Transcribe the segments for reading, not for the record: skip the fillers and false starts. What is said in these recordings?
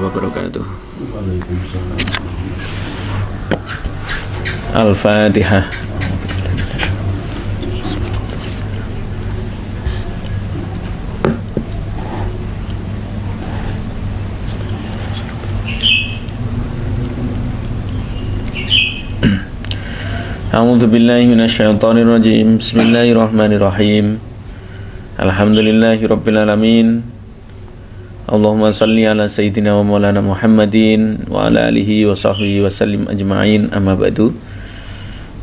wabarakatuh. Waalaikumsalam. Al-Fatihah. A'udzu billahi minasyaitonir rajim. Bismillahirrahmanirrahim. Alhamdulillahirabbil alamin. Allahumma shalli ala sayyidina wa maulana Muhammadin wa ala alihi wa sahbihi wa sallim ajma'in. Amma ba'du.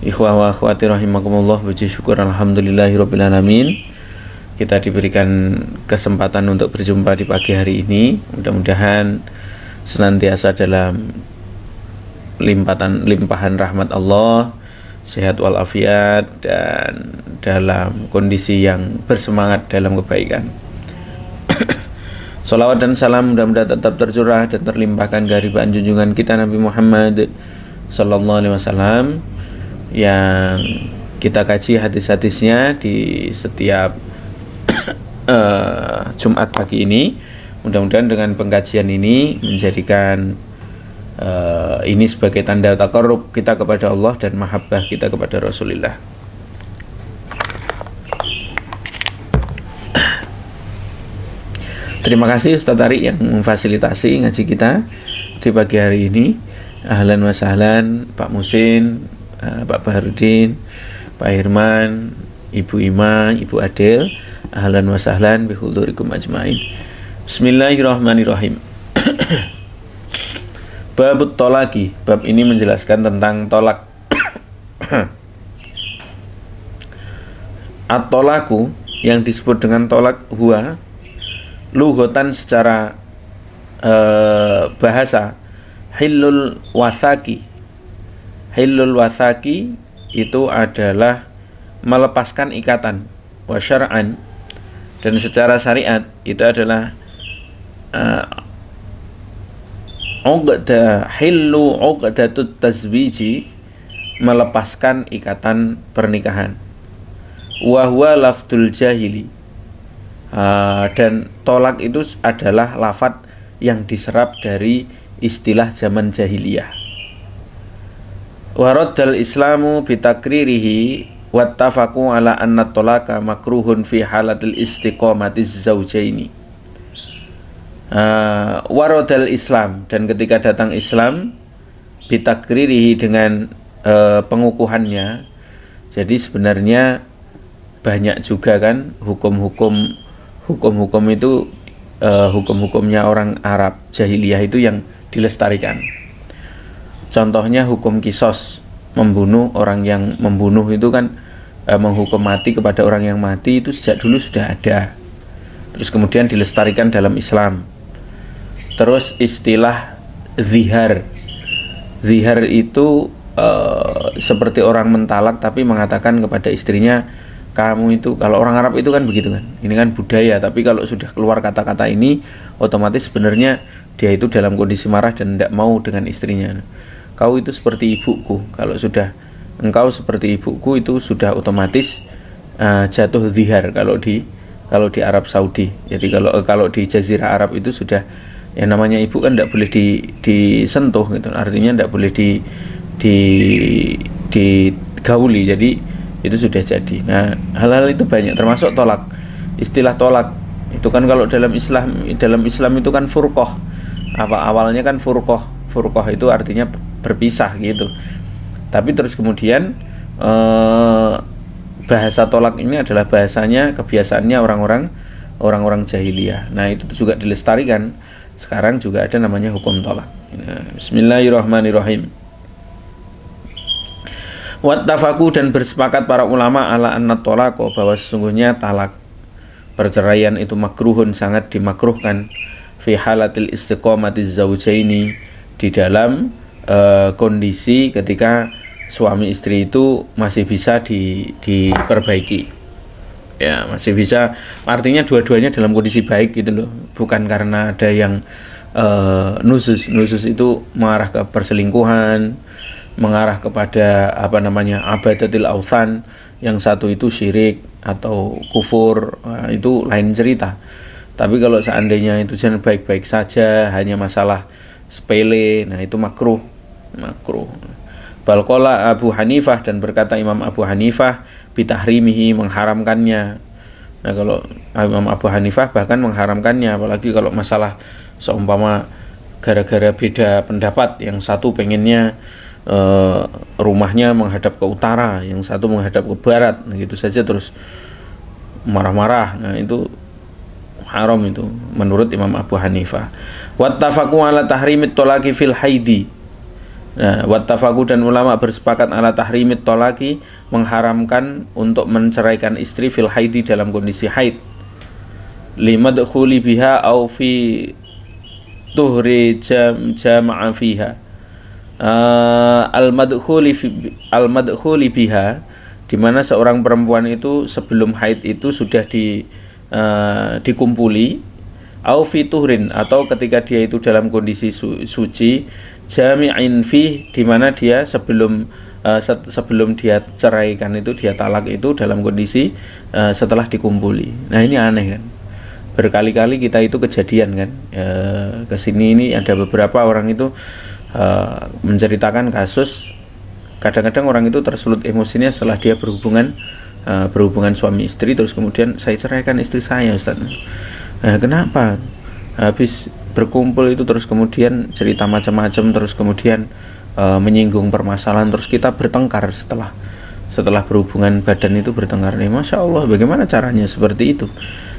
Ikhwah wa akhwati rahimakumullah, puji syukur alhamdulillahirabbil alamin. Kita diberikan kesempatan untuk berjumpa di pagi hari ini. Mudah-mudahan senantiasa dalam limpahan rahmat Allah, sehat walafiat, dan dalam kondisi yang bersemangat dalam kebaikan. Salawat dan salam mudah-mudahan tetap tercurah dan terlimpahkan keharibaan junjungan kita Nabi Muhammad sallallahu alaihi wasallam yang kita kaji hadis-hadisnya di setiap Jumat pagi ini. Mudah-mudahan dengan pengkajian ini menjadikan ini sebagai tanda taqarrub kita kepada Allah dan mahabbah kita kepada Rasulullah. Terima kasih Ustaz Tariq yang memfasilitasi ngaji kita di pagi hari ini. Ahlan wa sahlan Pak Musin, Pak Baharudin, Pak Hirman, Ibu Ima, Ibu Adel. Ahlan wa sahlan bihudurikum ajmain. Bismillahirrahmanirrahim. Babut tolaki. Bab ini menjelaskan tentang tolak. At-tolaku yang disebut dengan tolak huwa lughatan secara bahasa hillul wasaki. Hillul wasaki itu adalah melepaskan ikatan. Wa syar'an, dan secara syariat itu adalah hillu uqdatut tazwiji, melepaskan ikatan pernikahan. Wa huwa lafdul jahili, dan tolak itu adalah lafadz yang diserap dari istilah zaman jahiliyah. Wa raddal islamu bitakririhi wattafaqu ala anna tolaka makruhun fi halatil istiqomatiz zawjaini. Warodal Islam, dan ketika datang Islam bitakririhi, dengan pengukuhannya. Jadi sebenarnya banyak juga kan hukum-hukum itu hukum-hukumnya orang Arab jahiliyah itu yang dilestarikan. Contohnya hukum kisos, membunuh orang yang membunuh itu kan menghukum mati kepada orang yang mati itu sejak dulu sudah ada. Terus kemudian dilestarikan dalam Islam. Terus istilah zihar. Zihar itu seperti orang mentalak tapi mengatakan kepada istrinya, kamu itu, kalau orang Arab itu kan begitu kan. Ini kan budaya, tapi kalau sudah keluar kata-kata ini otomatis sebenarnya dia itu dalam kondisi marah dan tidak mau dengan istrinya. Kau itu seperti ibuku. Kalau sudah engkau seperti ibuku itu sudah otomatis jatuh zihar kalau di Arab Saudi. Jadi kalau di Jazirah Arab itu sudah, yang namanya ibu kan tidak boleh disentuh gitu. Artinya tidak boleh digauli. Jadi itu sudah jadi. Nah, hal-hal itu banyak, termasuk tolak. Istilah tolak itu kan kalau dalam Islam itu kan furqah. Awalnya kan furqah. Furqah itu artinya berpisah gitu. Tapi terus kemudian bahasa tolak ini adalah bahasanya, kebiasaannya orang-orang jahiliyah. Nah, itu juga dilestarikan. Sekarang juga ada namanya hukum tolak. Bismillahirrahmanirrahim. Wattafaku, dan bersepakat para ulama ala anna tolako, bahwa sesungguhnya talak, perceraian itu makruhun, sangat dimakruhkan, fi halatil istiqomatiz zawjaini, di dalam kondisi ketika suami istri itu masih bisa diperbaiki. Ya, masih bisa, artinya dua-duanya dalam kondisi baik gitu loh. Bukan karena ada yang nusus itu mengarah ke perselingkuhan, mengarah kepada abadatil authan, yang satu itu syirik atau kufur, itu lain cerita. Tapi kalau seandainya itu jangan baik-baik saja, hanya masalah sepele, nah itu makruh. Balqola Abu Hanifah, dan berkata Imam Abu Hanifah bitahrimihi, mengharamkannya. Nah kalau Imam Abu Hanifah bahkan mengharamkannya, apalagi kalau masalah seumpama gara-gara beda pendapat, yang satu pengennya rumahnya menghadap ke utara, yang satu menghadap ke barat, nah gitu saja terus marah-marah, nah itu haram itu menurut Imam Abu Hanifah. Wattafaqu ala tahrimit tolaki fil haidi. Nah, wattafaqu, dan ulama bersepakat ala tahrimit tolaki, mengharamkan untuk menceraikan istri fil haidi, dalam kondisi haid, limadkhuli biha au fi tuhri jama'a fiha. Al-madkhuli biha, di mana seorang perempuan itu sebelum haid itu sudah dikumpuli, au fi tuhrin, atau ketika dia itu dalam kondisi suci, jami'in fi, di mana dia sebelum dia ceraikan itu, dia talak itu dalam kondisi setelah dikumpuli. Nah ini aneh kan, berkali-kali kita itu kejadian kan. Kesini ini ada beberapa orang itu menceritakan kasus, kadang-kadang orang itu tersulut emosinya setelah dia berhubungan suami istri, terus kemudian saya ceraikan istri saya, Ustaz. Kenapa? Habis berkumpul itu terus kemudian cerita macam-macam, terus kemudian menyinggung permasalahan, terus kita bertengkar setelah berhubungan badan itu bertengkar. Masya Allah, bagaimana caranya seperti itu?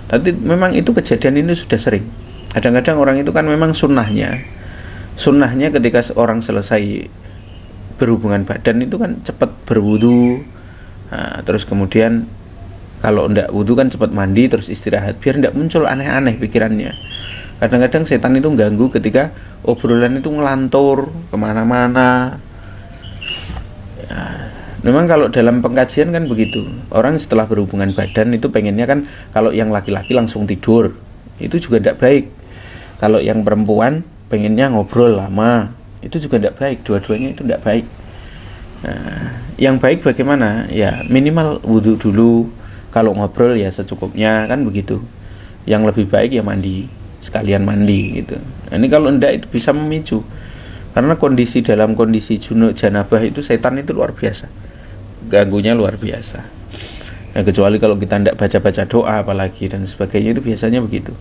Tapi memang itu kejadian ini sudah sering. Kadang-kadang orang itu kan memang sunnahnya ketika orang selesai berhubungan badan itu kan cepat berwudu, nah, terus kemudian kalau ndak wudu kan cepat mandi, terus istirahat, biar ndak muncul aneh-aneh pikirannya. Kadang-kadang setan itu ganggu ketika obrolan itu ngelantur kemana-mana. Ya, memang kalau dalam pengkajian kan begitu, orang setelah berhubungan badan itu pengennya kan kalau yang laki-laki langsung tidur, itu juga tidak baik. Kalau yang perempuan pengennya ngobrol lama, itu juga tidak baik. Dua-duanya itu tidak baik. Nah, yang baik bagaimana? Ya minimal wudhu dulu, kalau ngobrol ya secukupnya, kan begitu. Yang lebih baik ya mandi, sekalian mandi gitu. Nah, ini kalau enggak itu bisa memicu, karena dalam kondisi junub janabah itu setan itu luar biasa, ganggunya luar biasa. Nah, kecuali kalau kita tidak baca-baca doa apalagi dan sebagainya, itu biasanya begitu.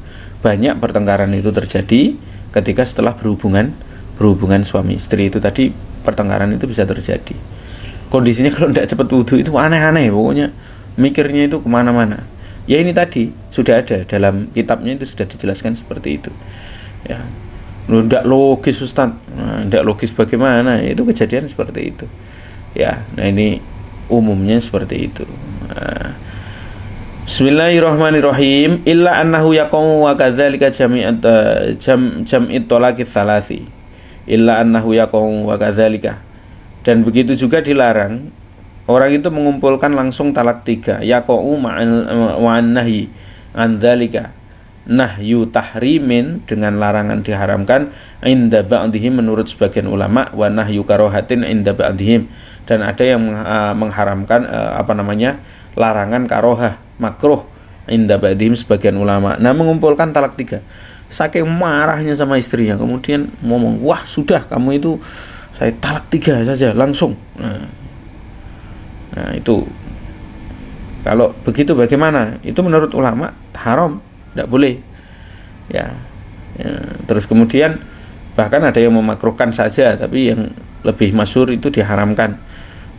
Banyak pertengkaran itu terjadi ketika setelah berhubungan suami istri itu tadi, pertengkaran itu bisa terjadi. Kondisinya kalau tidak cepat wudhu itu aneh-aneh, pokoknya mikirnya itu kemana-mana. Ya ini tadi sudah ada dalam kitabnya, itu sudah dijelaskan seperti itu. Ya, tidak logis Ustaz. Nah, tidak logis bagaimana? Itu kejadian seperti itu. Ya, nah ini umumnya seperti itu. Nah, Bismillahirrahmanirrahim. Illa annahu yaqamu wa kadzalika jam'it talaqi tsalasi. Illa annahu yaqamu wa kadzalika. Dan begitu juga dilarang orang itu mengumpulkan langsung talak 3. Yaqau ma'an nahyi an dzalika. Nahyu tahrimin, dengan larangan diharamkan, inda ba'dihim, menurut sebagian ulama, wa nahyu karahatin inda ba'dihim. Dan ada yang mengharamkan larangan karohah, makruh, inda ba'dihim, sebagian ulama. Nah, mengumpulkan talak 3. Saking marahnya sama istrinya, kemudian ngomong, wah sudah, kamu itu saya talak 3 saja langsung. Nah itu kalau begitu bagaimana? Itu menurut ulama haram, tidak boleh. Ya, terus kemudian bahkan ada yang memakruhkan saja, tapi yang lebih masyhur itu diharamkan.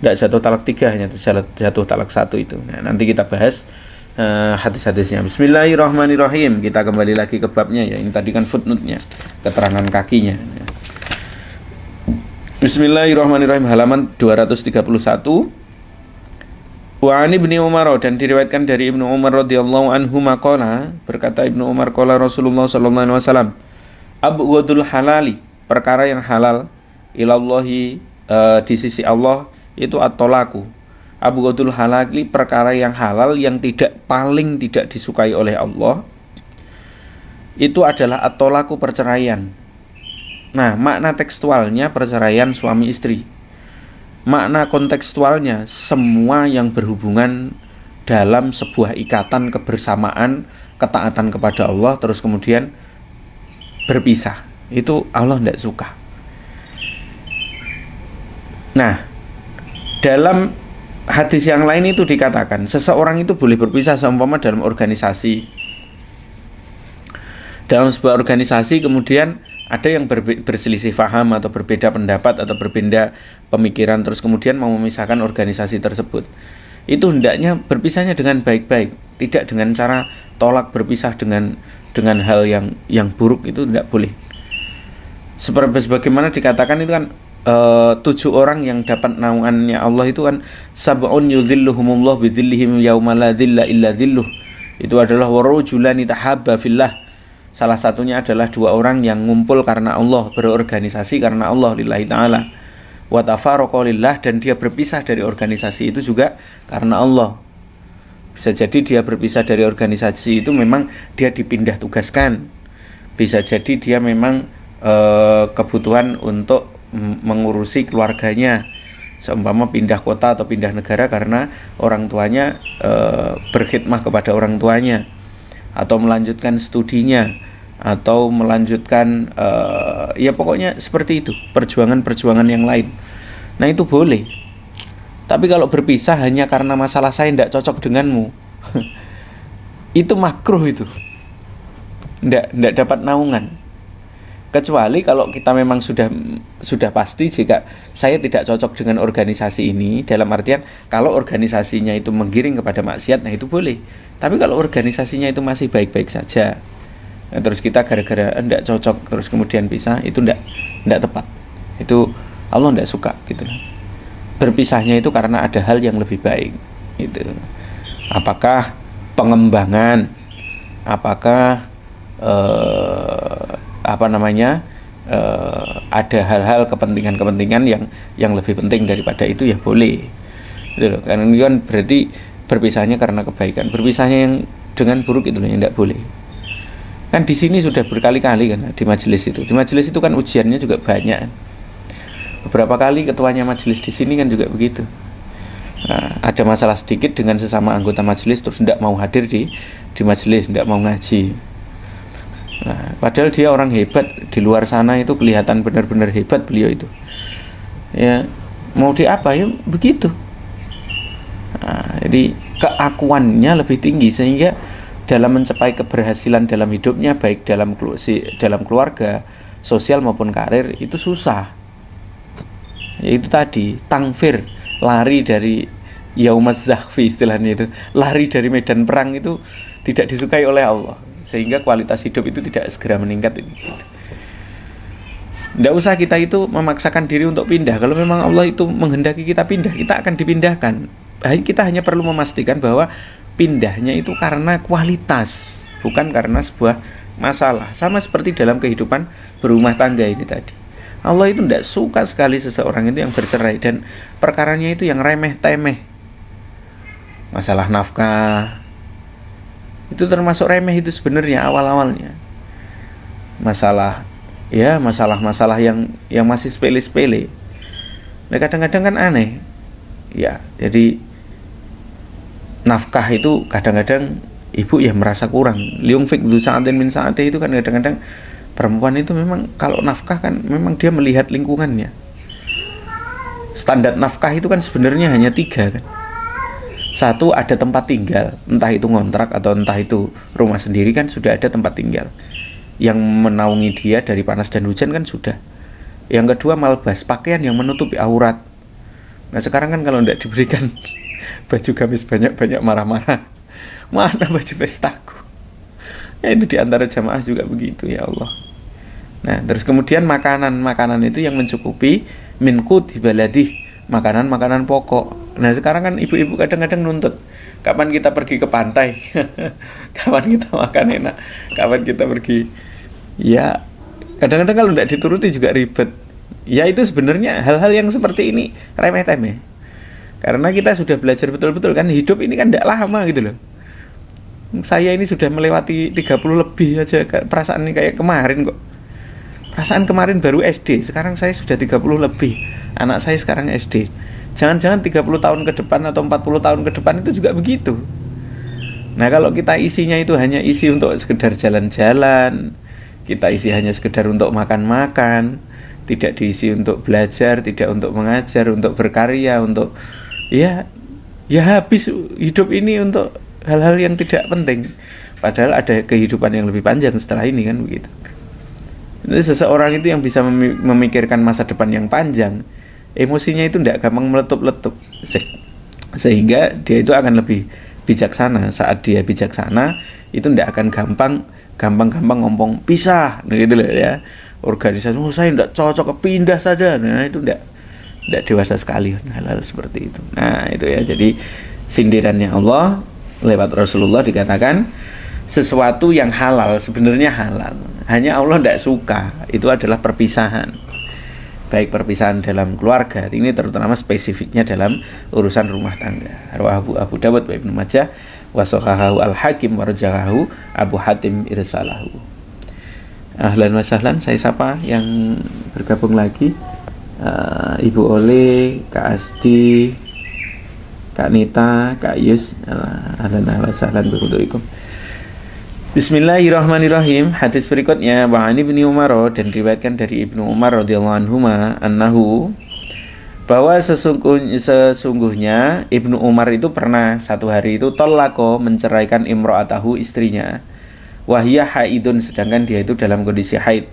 Tidak jatuh talak 3, hanya jatuh talak 1 itu. Nah, nanti kita bahas hadis-hadisnya. Bismillahirrahmanirrahim. Kita kembali lagi ke babnya ya. Ini tadi kan footnote-nya, keterangan kakinya. Bismillahirrahmanirrahim, halaman 231. Wa ani Ibnu Umar, dan diriwayatkan dari Ibnu Umar radhiyallahu anhu maqala, berkata Ibnu Umar, qala Rasulullah sallallahu alaihi wasallam, abghadul halali, perkara yang halal, ilallahi, di sisi Allah, itu at-talaqu. Abghadul halali, perkara yang halal yang paling tidak disukai oleh Allah, itu adalah at-talaqu, perceraian. Nah, makna tekstualnya perceraian suami istri. Makna kontekstualnya semua yang berhubungan dalam sebuah ikatan kebersamaan, ketaatan kepada Allah, terus kemudian berpisah. Itu Allah tidak suka. Nah, dalam hadis yang lain itu dikatakan seseorang itu boleh berpisah seumpama dalam organisasi. Dalam sebuah organisasi kemudian ada yang berselisih paham atau berbeda pendapat atau berbeda pemikiran, terus kemudian mau memisahkan organisasi tersebut. Itu hendaknya berpisahnya dengan baik-baik, tidak dengan cara tolak berpisah dengan hal yang buruk, itu tidak boleh. Sebagaimana dikatakan itu kan 7 orang yang dapat naungannya Allah itu kan sab'un yudhilluhumullah bidhillihim yauma la dhilla illa dhilluh. Itu adalah warajulani tahabba fillah. Salah satunya adalah 2 orang yang ngumpul karena Allah, berorganisasi karena Allah lillahi ta'ala. Wa tafarraqa lillah, dan dia berpisah dari organisasi itu juga karena Allah. Bisa jadi dia berpisah dari organisasi itu memang dia dipindah tugaskan. Bisa jadi dia memang kebutuhan untuk mengurusi keluarganya, seumpama pindah kota atau pindah negara karena orang tuanya berkhidmah kepada orang tuanya, atau melanjutkan studinya, atau melanjutkan ya pokoknya seperti itu, perjuangan-perjuangan yang lain. Nah itu boleh. Tapi kalau berpisah hanya karena masalah saya tidak cocok denganmu itu makruh, itu tidak dapat naungan. Kecuali kalau kita memang sudah pasti jika saya tidak cocok dengan organisasi ini, dalam artian kalau organisasinya itu menggiring kepada maksiat, nah itu boleh. Tapi kalau organisasinya itu masih baik-baik saja, nah, terus kita gara-gara tidak cocok terus kemudian pisah, itu tidak tepat. Itu Allah tidak suka gitu. Berpisahnya itu karena ada hal yang lebih baik gitu. Apakah pengembangan, apakah ada hal-hal kepentingan yang lebih penting daripada itu, ya boleh gitu loh. Karena ini kan berarti berpisahnya karena kebaikan. Berpisahnya yang dengan buruk itu yang tidak boleh. Kan di sini sudah berkali-kali kan di majelis itu. Di majelis itu kan ujiannya juga banyak. Beberapa kali ketuanya majelis di sini kan juga begitu. Nah, ada masalah sedikit dengan sesama anggota majelis terus tidak mau hadir di majelis, tidak mau ngaji. Nah, padahal dia orang hebat, di luar sana itu kelihatan benar-benar hebat beliau itu. Ya, mau diapa ya begitu. Nah, jadi keakuannya lebih tinggi sehingga dalam mencapai keberhasilan dalam hidupnya, baik dalam keluarga, sosial maupun karir, itu susah. Yaitu tadi tangfir, lari dari yaumaz zahfi istilahnya itu, lari dari medan perang itu tidak disukai oleh Allah, sehingga kualitas hidup itu tidak segera meningkat. Tidak usah kita itu memaksakan diri untuk pindah. Kalau memang Allah itu menghendaki kita pindah, kita akan dipindahkan. Kita hanya perlu memastikan bahwa pindahnya itu karena kualitas, bukan karena sebuah masalah. Sama seperti dalam kehidupan berumah tangga ini tadi. Allah itu tidak suka sekali seseorang itu yang bercerai, dan perkaranya itu yang remeh-temeh. Masalah nafkah itu termasuk remeh itu sebenarnya awal-awalnya. Masalah-masalah yang masih sepele-sepele. Nah, kadang-kadang kan aneh. Ya, jadi nafkah itu kadang-kadang ibu ya merasa kurang. Liungfik du sa'atin min sa'ati itu kan kadang-kadang perempuan itu memang kalau nafkah kan memang dia melihat lingkungannya. Standar nafkah itu kan sebenarnya hanya 3 kan. 1, ada tempat tinggal, entah itu ngontrak atau entah itu rumah sendiri, kan sudah ada tempat tinggal yang menaungi dia dari panas dan hujan kan sudah. Yang kedua, malbas, pakaian yang menutupi aurat. Nah sekarang kan kalau tidak diberikan baju gamis banyak-banyak marah-marah, mana baju pestaku. Ya itu diantara jamaah juga begitu, ya Allah. Nah terus kemudian makanan itu yang mencukupi minku di baladi, makanan pokok. Nah sekarang kan ibu-ibu kadang-kadang nuntut, kapan kita pergi ke pantai, kapan kita makan enak, kapan kita pergi. Ya kadang-kadang kalau tidak dituruti juga ribet. Ya itu sebenarnya hal-hal yang seperti ini remeh-temeh. Karena kita sudah belajar betul-betul kan, hidup ini kan tidak lama gitu loh. Saya ini sudah melewati 30 lebih aja, perasaan ini kayak kemarin kok. Perasaan kemarin baru SD, sekarang saya sudah 30 lebih. Anak saya sekarang SD. Jangan-jangan 30 tahun ke depan atau 40 tahun ke depan itu juga begitu. Nah, kalau kita isinya itu hanya isi untuk sekedar jalan-jalan, kita isi hanya sekedar untuk makan-makan, tidak diisi untuk belajar, tidak untuk mengajar, untuk berkarya, untuk ya habis hidup ini untuk hal-hal yang tidak penting. Padahal ada kehidupan yang lebih panjang setelah ini kan begitu. Jadi seseorang itu yang bisa memikirkan masa depan yang panjang, emosinya itu tidak gampang meletup-letup, sehingga dia itu akan lebih bijaksana. Saat dia bijaksana itu tidak akan gampang ngomong pisah, gitu loh ya. Organisasi, saya tidak cocok, pindah saja. Nah, itu tidak dewasa sekali hal-hal seperti itu. Nah, itu ya. Jadi sindirannya Allah lewat Rasulullah dikatakan sesuatu yang halal sebenarnya halal. Hanya Allah tidak suka. Itu adalah perpisahan. Baik perpisahan dalam keluarga, ini terutama spesifiknya dalam urusan rumah tangga. Rawahu Abu Dawud wa Ibnu Majah wa sahahahu Al-Hakim wa rajahahu Abu Hatim irsalahu. Ahlan wa sahlan, saya sapa yang bergabung lagi. Ibu Ole, Kak Asdi, Kak Nita, Kak Yus. Ahlan wa sahlan bikum. Bismillahirrahmanirrahim. Hadis berikutnya wa an Ibnu Umar, dan diriwayatkan dari Ibnu Umar radhiyallahu anhuma annahu, bahwa sesungguhnya Ibnu Umar itu pernah satu hari itu tolako menceraikan imro'atahu, istrinya, wahiyah haidun, sedangkan dia itu dalam kondisi haid,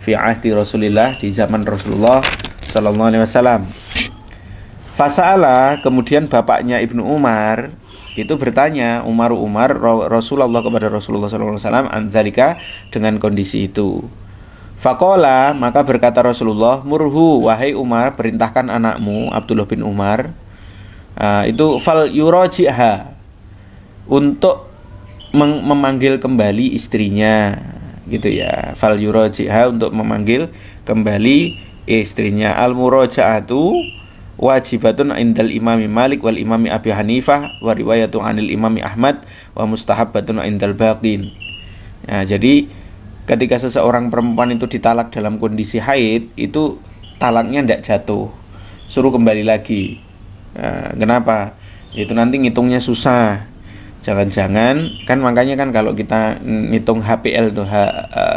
fi ahdi Rasulillah, di zaman Rasulullah sallallahu alaihi wasallam. Fasa'ala, kemudian bapaknya Ibnu Umar itu bertanya, Umar Rasulullah kepada Rasulullah sallallahu alaihi wasallam anzalika, dengan kondisi itu. Faqala, maka berkata Rasulullah, murhu, wahai Umar, perintahkan anakmu Abdullah bin Umar itu fal yuraji'ha, untuk memanggil kembali istrinya, gitu ya. Fal yuraji'ha, untuk memanggil kembali istrinya. Al muraja'atu wajibatun indal imami Malik wal imami Abi Hanifah wa riwayatu anil imami Ahmad wa mustahabbatun indal baqin. Nah, jadi ketika seseorang perempuan itu ditalak dalam kondisi haid, itu talaknya tidak jatuh, suruh kembali lagi. Nah, kenapa? Itu nanti ngitungnya susah. Jangan-jangan kan, makanya kan kalau kita ngitung HPL tuh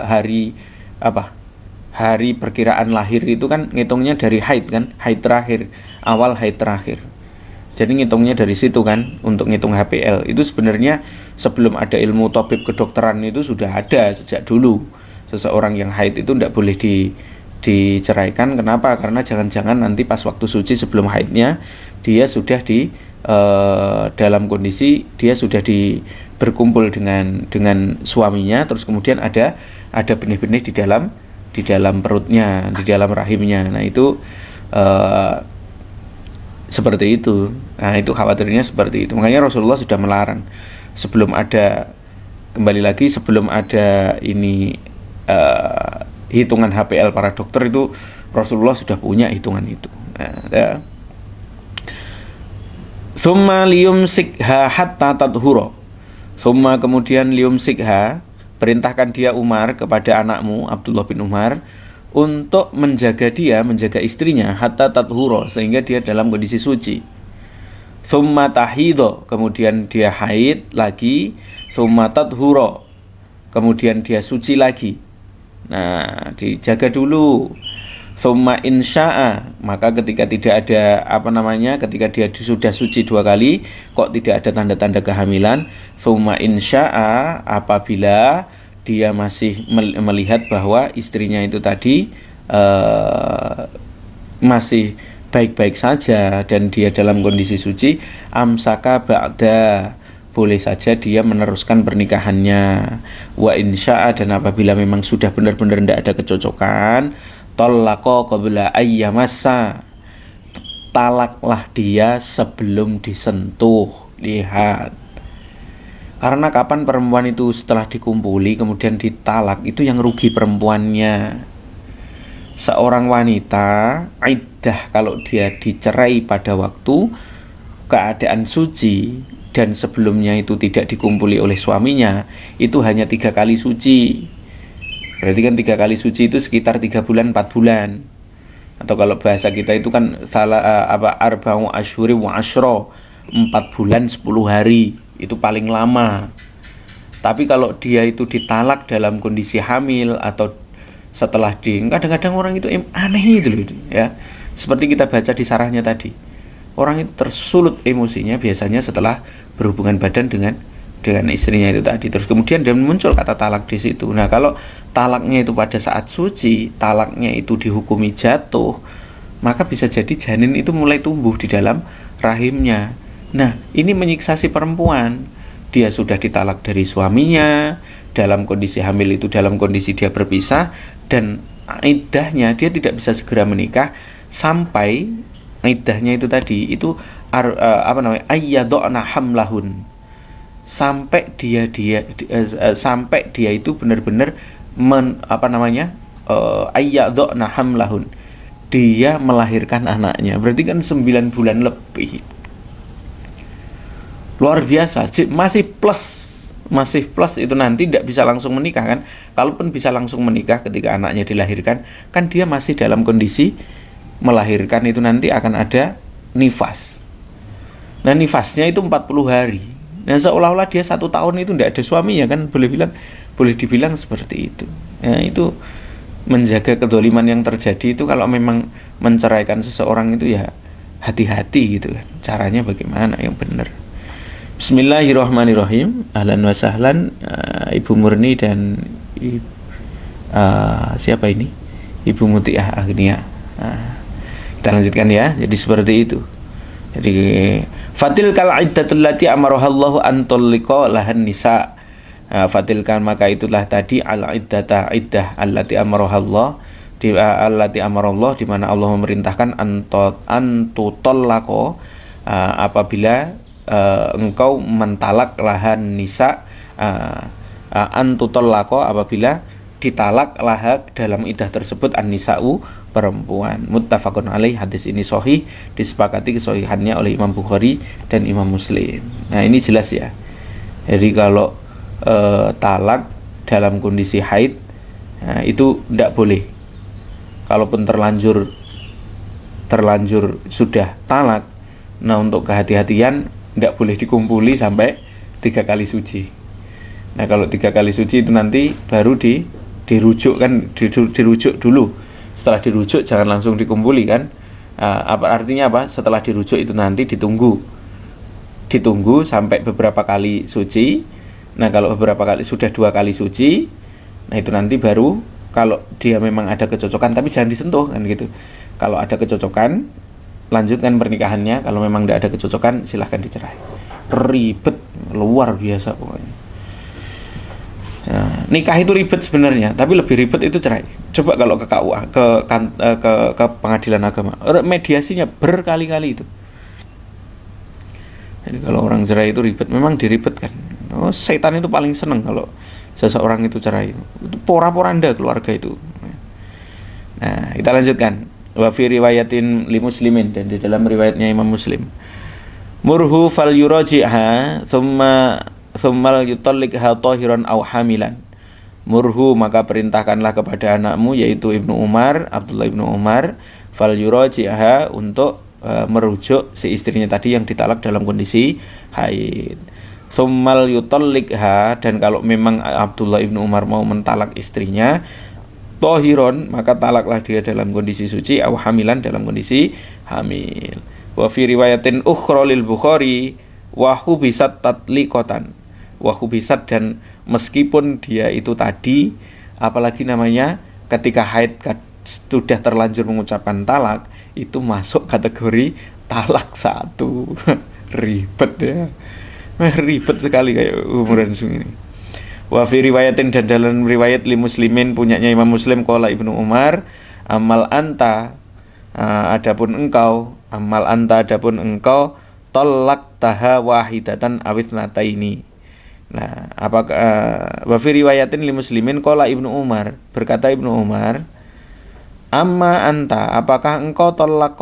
hari apa? Hari perkiraan lahir itu kan ngitungnya dari haid kan, haid terakhir, awal haid terakhir. Jadi ngitungnya dari situ kan untuk ngitung HPL. Itu sebenarnya sebelum ada ilmu tabib kedokteran itu sudah ada sejak dulu. Seseorang yang haid itu tidak boleh diceraikan. Kenapa? Karena jangan-jangan nanti pas waktu suci sebelum haidnya dia sudah dalam kondisi dia sudah berkumpul dengan suaminya, terus kemudian ada benih-benih di dalam perutnya, di dalam rahimnya. Nah, itu seperti itu. Nah, itu khawatirnya seperti itu. Makanya Rasulullah sudah melarang sebelum ada, kembali lagi, sebelum ada ini hitungan HPL para dokter, itu Rasulullah sudah punya hitungan itu. Nah, ya. Summa liyumsikha hatta tadhura. Summa, kemudian liyumsikha, perintahkan dia Umar kepada anakmu Abdullah bin Umar untuk menjaga istrinya hatta tathuro, sehingga dia dalam kondisi suci. Summa tahidho, kemudian dia haid lagi. Summa tathuro, kemudian dia suci lagi. Nah, dijaga dulu. Summa insya'a, maka ketika tidak ada ketika dia sudah suci 2 kali kok tidak ada tanda-tanda kehamilan, summa insya'a, apabila dia masih melihat bahwa istrinya itu tadi masih baik-baik saja dan dia dalam kondisi suci, amsaka ba'da, boleh saja dia meneruskan pernikahannya. Wa insya'a, dan apabila memang sudah benar-benar tidak ada kecocokan, talaqa qabla ayyamassa, talaklah dia sebelum disentuh. Lihat, karena kapan perempuan itu setelah dikumpuli kemudian ditalak, itu yang rugi perempuannya. Seorang wanita iddah kalau dia dicerai pada waktu keadaan suci dan sebelumnya itu tidak dikumpuli oleh suaminya, itu hanya 3 kali suci. Berarti kan 3 kali suci itu sekitar 3 bulan 4 bulan. atau kalau bahasa kita itu kan arba'u asyhuri wa asyra, 4 bulan 10 hari itu paling lama. Tapi kalau dia itu ditalak dalam kondisi hamil atau setelah kadang-kadang orang itu aneh itu loh ya. Seperti kita baca di sarahnya tadi. Orang itu tersulut emosinya biasanya setelah berhubungan badan dengan istrinya itu tadi. Terus kemudian dia muncul kata talak di situ. Nah, kalau talaknya itu pada saat suci, talaknya itu dihukumi jatuh, maka bisa jadi janin itu mulai tumbuh di dalam rahimnya. Nah, ini menyiksa si perempuan. Dia sudah ditalak dari suaminya, dalam kondisi hamil itu dalam kondisi dia berpisah, dan iddahnya dia tidak bisa segera menikah sampai iddahnya itu tadi itu ayyadna hamlahun, sampai dia itu benar-benar ayyadna hamlahun, dia melahirkan anaknya. Berarti kan 9 bulan lebih. Luar biasa. Masih plus itu nanti tidak bisa langsung menikah kan. Kalaupun bisa langsung menikah ketika anaknya dilahirkan, kan dia masih dalam kondisi melahirkan, itu nanti akan ada nifas. Nah, nifasnya itu 40 hari. Nah, seolah-olah dia 1 tahun itu tidak ada suaminya kan, boleh dibilang seperti itu. Nah, itu menjaga kedoliman yang terjadi itu, kalau memang menceraikan seseorang itu ya hati-hati gitu kan. Caranya bagaimana yang benar. Bismillahirrahmanirrahim. Ahlan wa sahlan Ibu Murni dan siapa ini? Ibu Mutiah Agnia. Kita lanjutkan ya. Jadi seperti itu. Jadi fatilkal iddatul lati amarahallahu an tulliqa lahan nisa. Fatilkan, maka itulah tadi al iddata, iddah allati amarahallah, allati amarallah, di mana Allah memerintahkan antutallaqo, apabila engkau mentalak lahan nisa, antutallaqo, apabila ditalak laha dalam iddah tersebut an-nisa'u, perempuan. Muttafaqun alaih. Hadis ini sahih, disepakati kesahihannya oleh Imam Bukhari dan Imam Muslim. Nah, ini jelas ya. Jadi kalau talak dalam kondisi haid, nah, itu tidak boleh. Kalaupun terlanjur sudah talak, nah untuk kehati-hatian tidak boleh dikumpuli sampai 3 kali suci. Nah, kalau 3 kali suci itu nanti baru dirujuk kan, dirujuk dulu. Setelah dirujuk jangan langsung dikumpuli kan. Artinya apa? Setelah dirujuk itu nanti ditunggu sampai beberapa kali suci. Nah, kalau beberapa kali sudah 2 kali suci, nah itu nanti baru, kalau dia memang ada kecocokan, tapi jangan disentuh kan gitu. Kalau ada kecocokan, lanjutkan pernikahannya. Kalau memang tidak ada kecocokan, silahkan dicerai. Ribet luar biasa pokoknya. Nah, nikah itu ribet sebenarnya, tapi lebih ribet itu cerai. Coba kalau ke KUA, ke pengadilan agama, mediasinya berkali-kali itu. Jadi kalau orang cerai itu ribet, memang diribetkan. Oh, setan itu paling seneng kalau seseorang itu cerai. Itu pora-poranda keluarga itu. Nah, kita lanjutkan. Wa fi riwayatin li Muslimin, dan di dalam riwayatnya Imam Muslim. Murhu fal yuraji'ha thumma yutalliqha tahiran aw hamilan. Murhu, maka perintahkanlah kepada anakmu, yaitu Abdullah ibnu Umar, fal yuraji'ha, untuk merujuk si istrinya tadi yang ditalak dalam kondisi haid. Thumma yutalliqha, dan kalau memang Abdullah ibnu Umar mau mentalak istrinya, tahiron, maka talaklah dia dalam kondisi suci, aw hamilan, dalam kondisi hamil. Wa fi riwayatin ukhra lil Bukhari wa hubisat tatliqatan. Wa hubisat, dan meskipun dia itu tadi, apalagi namanya ketika haid sudah terlanjur mengucapkan talak, itu masuk kategori talak 1. Ribet ya. Ribet sekali kayak umuran ini. Wa fi riwayatin, dan dalam riwayat li Muslimin, punyanya Imam Muslim, qala Ibnu Umar, amal anta, adapun engkau tolak taha wahidatan awithnataini. Nah, apakah wa fi riwayatin li Muslimin qala Ibnu Umar, berkata Ibnu Umar, amma anta, apakah engkau tolak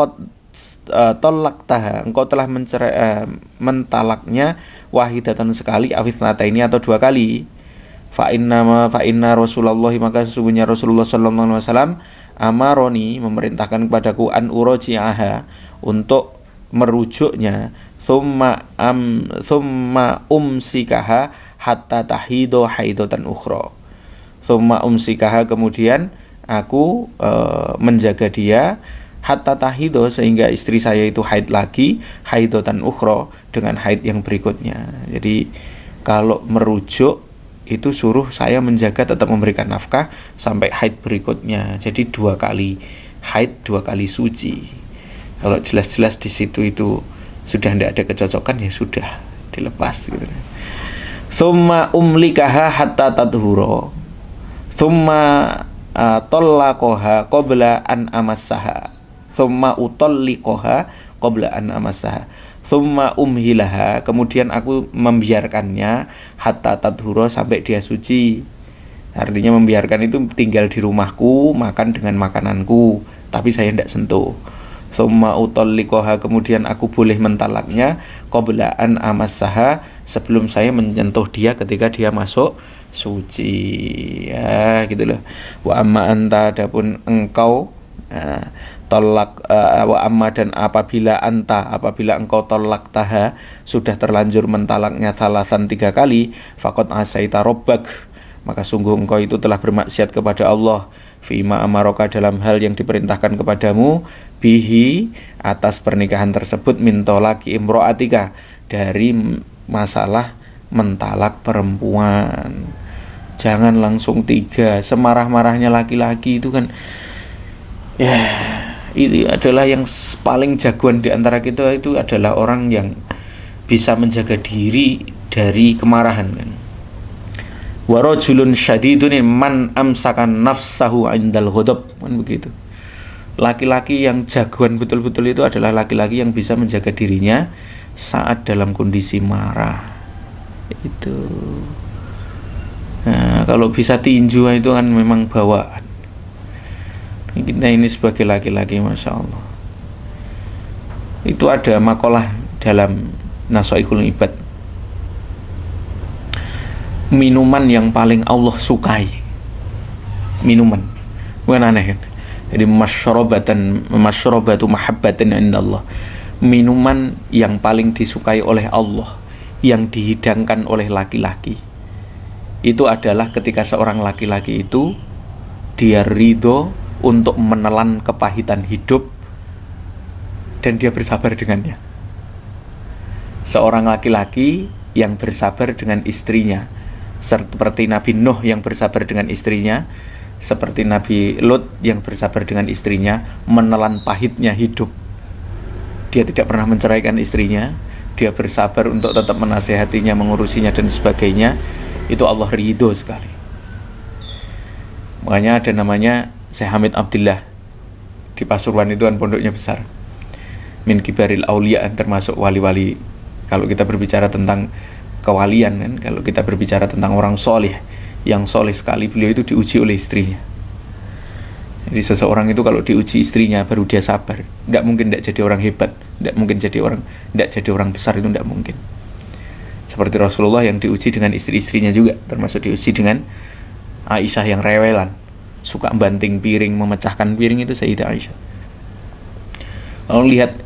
taha, engkau telah mentalaknya wahidatan sekali, awithnataini, atau 2 kali. Fa inna Rasulullah, maka sesungguhnya Rasulullah sallallahu alaihi wasallam, amaroni memerintahkan kepadaku an uroji'aha untuk merujuknya, summa umsikaha hatta tahido haidotan ukhra. Summa umsikaha, kemudian aku menjaga dia hatta tahido, sehingga istri saya itu haid lagi, haidotan ukhra, dengan haid yang berikutnya. Jadi kalau merujuk itu suruh saya menjaga, tetap memberikan nafkah sampai haid berikutnya. Jadi 2 kali haid, 2 kali suci. Kalau jelas-jelas di situ itu sudah tidak ada kecocokan, ya sudah dilepas gitu. Summa umlikaha hatta tadhuro, summa tollakoha qabla an amassaha, summa utolliqoha qabla an amassaha, summa umhilaha, kemudian aku membiarkannya hatta tadhuro, sampai dia suci. Artinya membiarkan itu tinggal di rumahku, makan dengan makananku, tapi saya tidak sentuh. Summa utolliqoha, kemudian aku boleh mentalaknya qabla an amassaha, sebelum saya menyentuh dia ketika dia masuk suci, ya gitu loh. Wa amma anta, adapun engkau, tolak, wa amma, dan apabila engkau tolak taha, sudah terlanjur mentalaknya salasan 3 kali, faqad asaita rabbak, maka sungguh engkau itu telah bermaksiat kepada Allah, fima amaroka, dalam hal yang diperintahkan kepadamu, bihi, atas pernikahan tersebut, min tolaki imro'atika, dari masalah mentalak perempuan. Jangan langsung 3, semarah-marahnya laki-laki itu kan, ya itu adalah yang paling jagoan di antara kita, itu adalah orang yang bisa menjaga diri dari kemarahan kan. Wa rajulun syadidun man amsakan nafsahu indal ghadab, kan begitu. Laki-laki yang jagoan betul-betul itu adalah laki-laki yang bisa menjaga dirinya saat dalam kondisi marah. Itu. Nah, kalau bisa tinju itu kan memang bawaan. Kita ini sebagai laki-laki, Masya Allah. Itu ada makalah dalam Nasaihul Ibad. Minuman yang paling Allah sukai. Minuman. Bukan aneh kan? Jadi masyrobatu mahabbatan indallah. Minuman yang paling disukai oleh Allah, yang dihidangkan oleh laki-laki, itu adalah ketika seorang laki-laki itu dia ridho untuk menelan kepahitan hidup dan dia bersabar dengannya. Seorang laki-laki yang bersabar dengan istrinya, seperti Nabi Nuh yang bersabar dengan istrinya, seperti Nabi Lut yang bersabar dengan istrinya, menelan pahitnya hidup. Dia tidak pernah menceraikan istrinya, dia bersabar untuk tetap menasehatinya, mengurusinya dan sebagainya. Itu Allah ridho sekali. Makanya ada namanya Syekh Hamid Abdillah di Pasuruan, itu kan pondoknya besar, min kibaril aulia, termasuk wali-wali. Kalau kita berbicara tentang kewalian kan, kalau kita berbicara tentang orang soleh yang soleh sekali, beliau itu diuji oleh istrinya. Jadi seseorang itu kalau diuji istrinya baru dia sabar, tidak mungkin tidak jadi orang hebat, tidak mungkin tidak jadi orang besar, itu tidak mungkin. Seperti Rasulullah yang diuji dengan istri-istrinya juga, termasuk diuji dengan Aisyah yang rewelan, suka banting piring, memecahkan piring, itu Sayyidah Aisyah. Kalau lihat,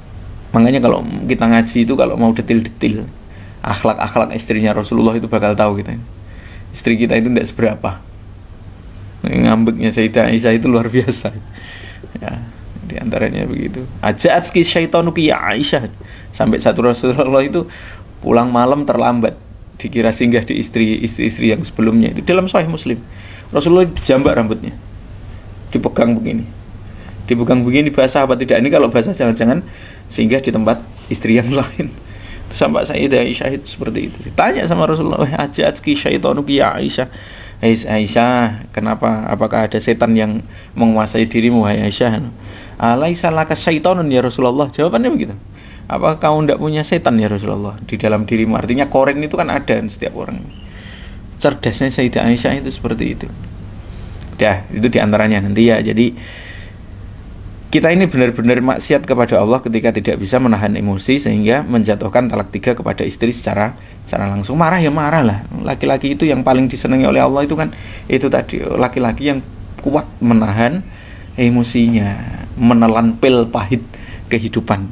makanya kalau kita ngaji itu kalau mau detail-detail akhlak-akhlak istrinya Rasulullah itu bakal tahu kita. Istri kita itu tidak seberapa. Ngambeknya Sayyidah Aisyah itu luar biasa. Ya, di antaranya begitu. Aja'atki syaitanuki ya Aisyah. Sampai satu Rasulullah itu pulang malam terlambat, dikira singgah di istri-istri yang sebelumnya. Itu dalam Sahih Muslim. Rasulullah dijambak rambutnya, dipegang begini, basah apa tidak? Ini kalau basah jangan-jangan singgah di tempat istri yang lain. Sampai Sayyidah Aisyah itu seperti itu. Ditanya sama Rasulullah, aja'atki syaitanuki ya Aisyah. Aisyah, kenapa? Apakah ada setan yang menguasai dirimu, hai Aisyah? Alaisa laka syaitanun ya Rasulullah? Jawabannya begitu. Apakah kamu tidak punya setan ya Rasulullah di dalam dirimu? Artinya korin itu kan ada setiap orang. Cerdasnya Sayyidah Aisyah itu seperti itu. Dah, itu diantaranya nanti ya. Jadi kita ini benar-benar maksiat kepada Allah ketika tidak bisa menahan emosi sehingga menjatuhkan talak 3 kepada istri secara langsung. Marah ya marah lah. Laki-laki itu yang paling disenangi oleh Allah itu kan itu tadi, laki-laki yang kuat menahan emosinya, menelan pil pahit kehidupan.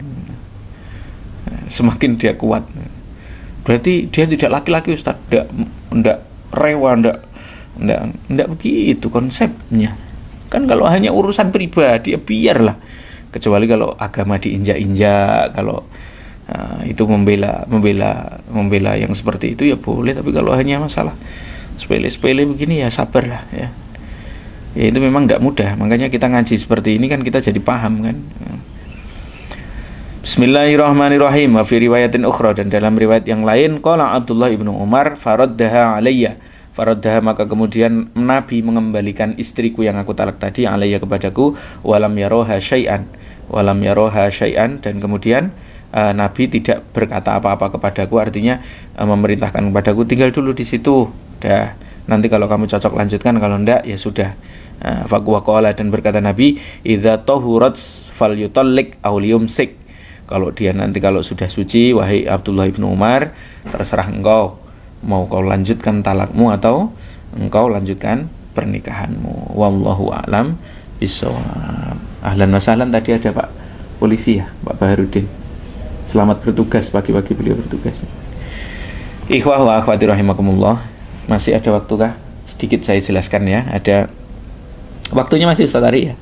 Semakin dia kuat. Berarti dia tidak laki-laki, Ustaz. Enggak rewa, enggak begitu konsepnya. Kan kalau hanya urusan pribadi ya biarlah. Kecuali kalau agama diinjak-injak, kalau itu membela yang seperti itu ya boleh, tapi kalau hanya masalah sepele-sepele begini ya sabarlah ya. Ya itu memang tidak mudah, makanya kita ngaji seperti ini kan kita jadi paham kan. Bismillahirrahmanirrahim. Wa fi riwayatin ukhra, dan dalam riwayat yang lain, qala Abdullah ibnu Umar faraddaha alayya. Faraddaha, maka kemudian Nabi mengembalikan istriku yang aku talak tadi, alayya kepadaku, walam yaroha syai'an. Walam yaroha syai'an, dan kemudian Nabi tidak berkata apa-apa kepadaku, artinya memerintahkan kepadaku tinggal dulu di situ. Dah, nanti kalau kamu cocok lanjutkan, kalau enggak ya sudah. Faqala, dan berkata Nabi, idza tahurat falyutallik aw liyumsik. Kalau dia nanti kalau sudah suci, wahai Abdullah ibnu Umar, terserah engkau mau kau lanjutkan talakmu atau engkau lanjutkan pernikahanmu. Wallahu a'lam bishawab. Ahlan wa sahlan, tadi ada Pak polisi ya, Pak Baharudin. Selamat bertugas, pagi-pagi beliau bertugas. Ikhwah wa akhwati rahimakumullah. Masih ada waktu kah? Sedikit saya jelaskan ya. Ada waktunya masih, Ustaz Ari ya.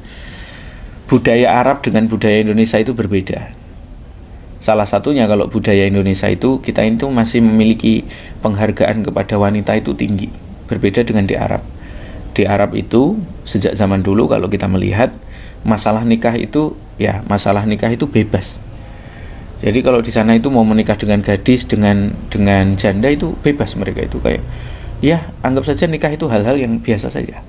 Budaya Arab dengan budaya Indonesia itu berbeda. Salah satunya kalau budaya Indonesia itu, kita itu masih memiliki penghargaan kepada wanita itu tinggi. Berbeda dengan di Arab. Di Arab itu sejak zaman dulu kalau kita melihat masalah nikah itu bebas. Jadi kalau di sana itu mau menikah dengan gadis, dengan janda itu bebas, mereka itu kayak ya anggap saja nikah itu hal-hal yang biasa saja.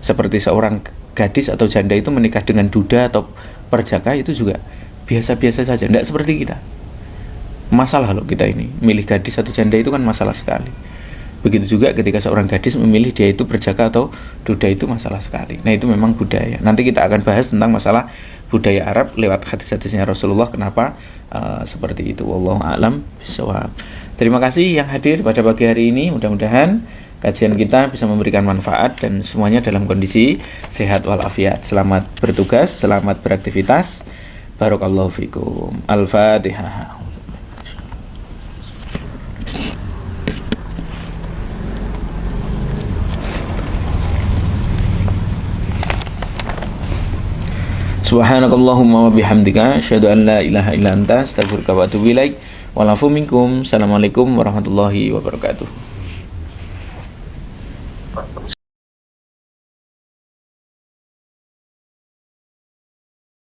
Seperti seorang gadis atau janda itu menikah dengan duda atau perjaka itu juga biasa-biasa saja, tidak seperti kita. Masalah loh kita ini, milih gadis atau janda itu kan masalah sekali. Begitu juga ketika seorang gadis memilih dia itu perjaka atau duda, itu masalah sekali. Nah itu memang budaya. Nanti kita akan bahas tentang masalah budaya Arab lewat hadis-hadisnya Rasulullah, kenapa seperti itu. Wallahu a'lam bishawab. Terima kasih yang hadir pada pagi hari ini. Mudah-mudahan kajian kita bisa memberikan manfaat dan semuanya dalam kondisi sehat walafiat. Selamat bertugas, selamat beraktivitas. Barakallahu fikum. Al-Fatihah. Subhanakallahumma wa bihamdika asyhadu an la ilaha illa anta astaghfiruka wa atubu ilaik. Walafu minkum. Assalamualaikum warahmatullahi wabarakatuh.